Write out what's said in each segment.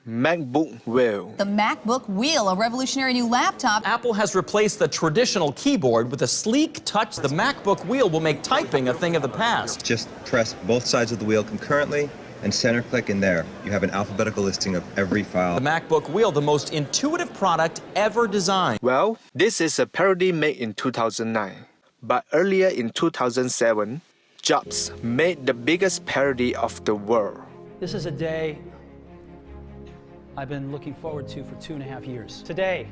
MacBook Wheel. The MacBook Wheel, a revolutionary new laptop. Apple has replaced the traditional keyboard with a sleek touch. The MacBook Wheel will make typing a thing of the past. Just press both sides of the wheel concurrently and center click in there. You have an alphabetical listing of every file. The MacBook Wheel, the most intuitive product ever designed. Well, this is a parody made in 2009. But earlier in 2007, Jobs made the biggest parody of the world. This is a day I've been looking forward to for 2.5 years. Today,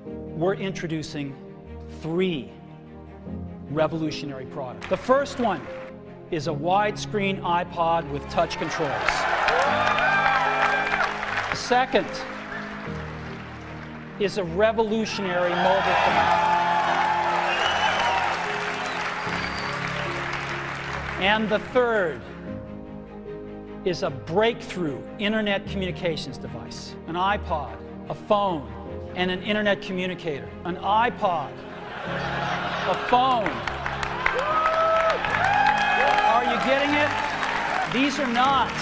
we're introducing 3 revolutionary products. The first one is a widescreen iPod with touch controls. The second is a revolutionary mobile phone. And the third is a breakthrough internet communications device. An iPod, a phone, and an internet communicator. An iPod, a phone. Are you getting it? These are not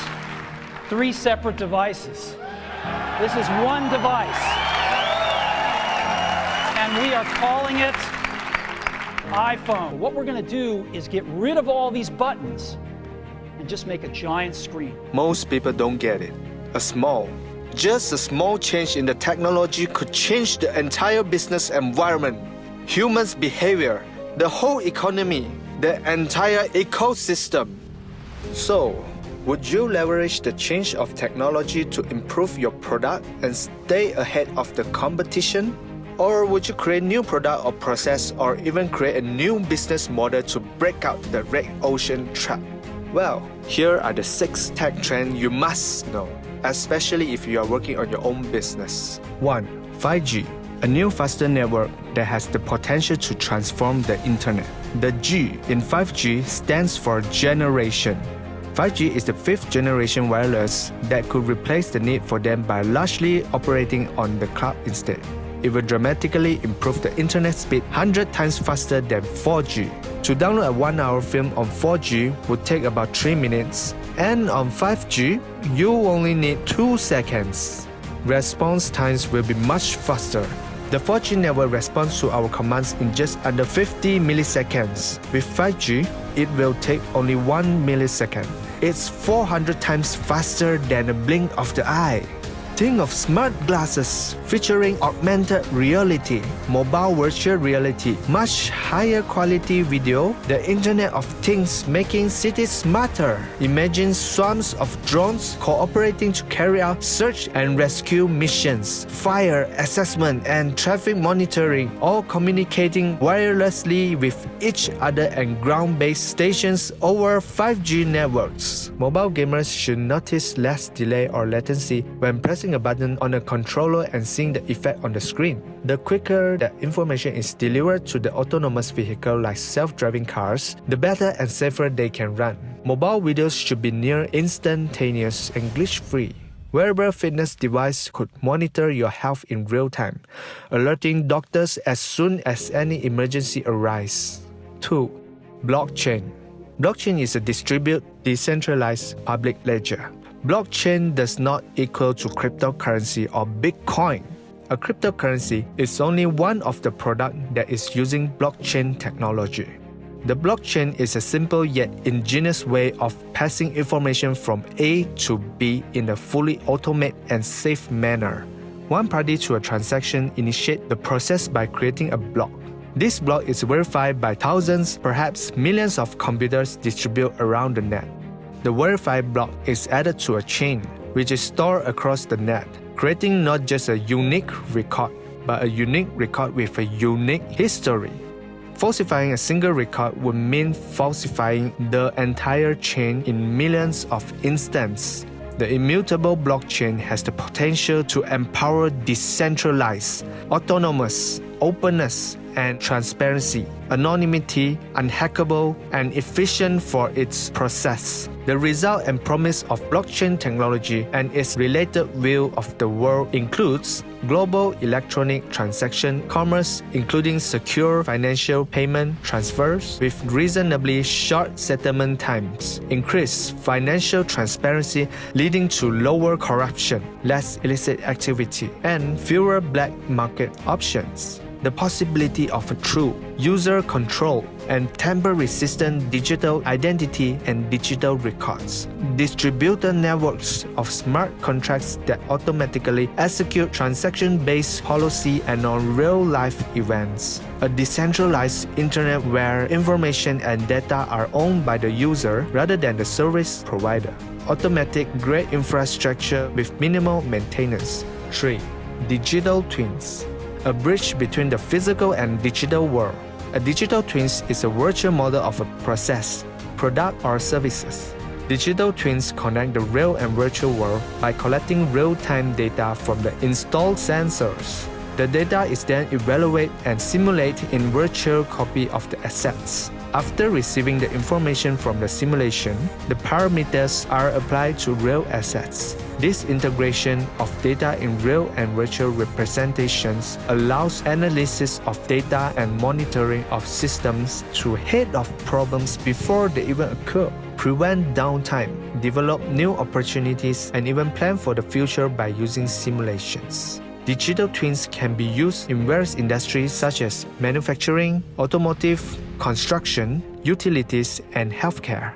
3 separate devices. This is one device. And we are calling it iPhone. What we're going to do is get rid of all these buttons and just make a giant screen. Most people don't get it. Just a small change in the technology could change the entire business environment, humans' behavior, the whole economy, the entire ecosystem. So, would you leverage the change of technology to improve your product and stay ahead of the competition? Or would you create new product or process or even create a new business model to break out the red ocean trap? Well, here are the 6 tech trends you must know, especially if you are working on your own business. 1. 5G, a new faster network that has the potential to transform the internet. The G in 5G stands for generation. 5G is the 5th generation wireless that could replace the need for them by largely operating on the cloud instead. It will dramatically improve the internet speed 100 times faster than 4G. To download a 1-hour film on 4G would take about 3 minutes, and on 5G, you only need 2 seconds. Response times will be much faster. The 4G network responds to our commands in just under 50 milliseconds. With 5G, it will take only 1 millisecond. It's 400 times faster than a blink of the eye. Think of smart glasses featuring augmented reality, mobile virtual reality, much higher quality video, the Internet of Things making cities smarter. Imagine swarms of drones cooperating to carry out search and rescue missions, fire assessment and traffic monitoring, all communicating wirelessly with each other and ground-based stations over 5G networks. Mobile gamers should notice less delay or latency when pressing a button on a controller and seeing the effect on the screen. The quicker the information is delivered to the autonomous vehicle like self-driving cars, the better and safer they can run. Mobile videos should be near instantaneous and glitch-free. Wearable fitness device could monitor your health in real time, alerting doctors as soon as any emergency arises. 2. Blockchain. Blockchain is a distributed, decentralized public ledger. Blockchain does not equal to cryptocurrency or Bitcoin. A cryptocurrency is only one of the products that is using blockchain technology. The blockchain is a simple yet ingenious way of passing information from A to B in a fully automated and safe manner. One party to a transaction initiates the process by creating a block. This block is verified by thousands, perhaps millions of computers distributed around the net. The verified block is added to a chain, which is stored across the net, creating not just a unique record, but a unique record with a unique history. Falsifying a single record would mean falsifying the entire chain in millions of instances. The immutable blockchain has the potential to empower decentralized, autonomous, openness, and transparency, anonymity, unhackable, and efficient for its process. The result and promise of blockchain technology and its related view of the world includes global electronic transaction commerce, including secure financial payment transfers with reasonably short settlement times, increased financial transparency leading to lower corruption, less illicit activity, and fewer black market options. The possibility of a true, user-controlled, and tamper-resistant digital identity and digital records. Distributed networks of smart contracts that automatically execute transaction-based policy and on real-life events. A decentralized internet where information and data are owned by the user rather than the service provider. Automatic grid infrastructure with minimal maintenance. 3. Digital twins. A bridge between the physical and digital world. A digital twin is a virtual model of a process, product, or services. Digital twins connect the real and virtual world by collecting real-time data from the installed sensors. The data is then evaluated and simulated in virtual copy of the assets. After receiving the information from the simulation, the parameters are applied to real assets. This integration of data in real and virtual representations allows analysis of data and monitoring of systems to head off problems before they even occur, prevent downtime, develop new opportunities, and even plan for the future by using simulations. Digital twins can be used in various industries such as manufacturing, automotive, construction, utilities, and healthcare.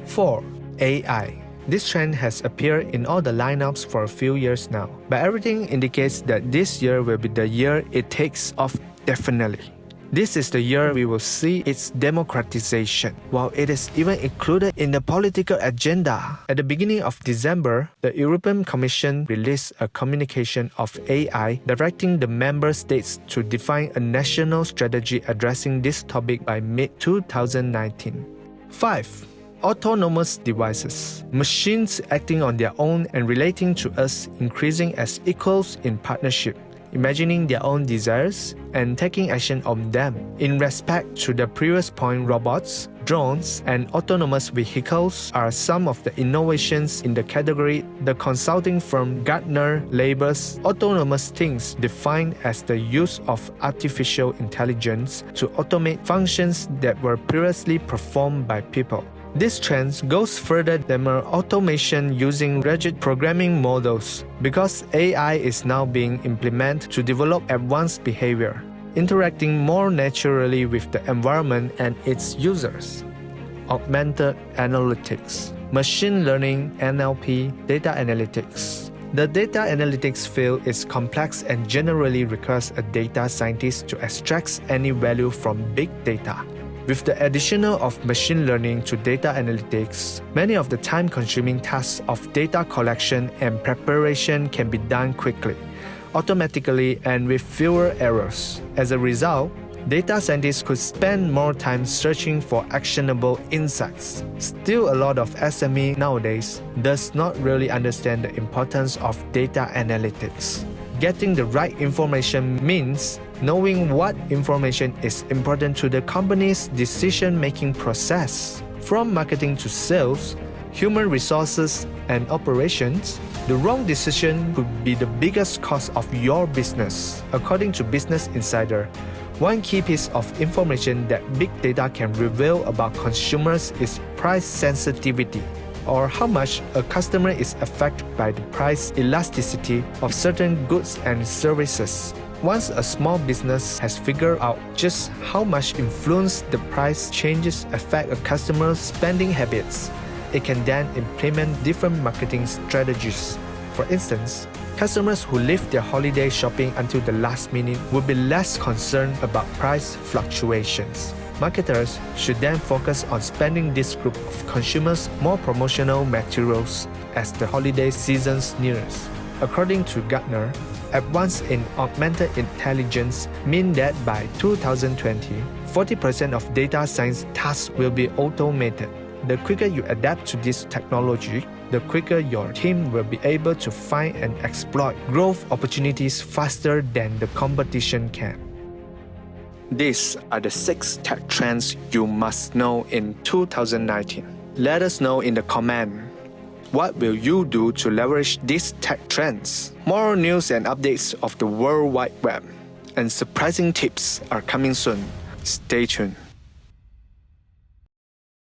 4. AI. This trend has appeared in all the lineups for a few years now, but everything indicates that this year will be the year it takes off definitely. This is the year we will see its democratization, while it is even included in the political agenda. At the beginning of December, the European Commission released a communication of AI directing the member states to define a national strategy addressing this topic by mid-2019. 5. Autonomous devices. Machines acting on their own and relating to us, increasing as equals in partnership, imagining their own desires and taking action on them. In respect to the previous point, robots, drones, and autonomous vehicles are some of the innovations in the category. The consulting firm Gartner labels autonomous things defined as the use of artificial intelligence to automate functions that were previously performed by people. This trend goes further than mere automation using rigid programming models, because AI is now being implemented to develop advanced behavior, interacting more naturally with the environment and its users. Augmented analytics, machine learning, NLP, data analytics. The data analytics field is complex and generally requires a data scientist to extract any value from big data. With the addition of machine learning to data analytics, many of the time-consuming tasks of data collection and preparation can be done quickly, automatically, and with fewer errors. As a result, data scientists could spend more time searching for actionable insights. Still, a lot of SME nowadays does not really understand the importance of data analytics. Getting the right information means knowing what information is important to the company's decision-making process. From marketing to sales, human resources, and operations, the wrong decision could be the biggest cost of your business. According to Business Insider, one key piece of information that big data can reveal about consumers is price sensitivity, or how much a customer is affected by the price elasticity of certain goods and services. Once a small business has figured out just how much influence the price changes affect a customer's spending habits, it can then implement different marketing strategies. For instance, customers who leave their holiday shopping until the last minute will be less concerned about price fluctuations. Marketers should then focus on spending this group of consumers more promotional materials as the holiday season nears. According to Gartner, advances in augmented intelligence mean that by 2020, 40% of data science tasks will be automated. The quicker you adapt to this technology, the quicker your team will be able to find and exploit growth opportunities faster than the competition can. These are the 6 tech trends you must know in 2019. Let us know in the comment. What will you do to leverage these tech trends? More news and updates of the World Wide Web and surprising tips are coming soon. Stay tuned.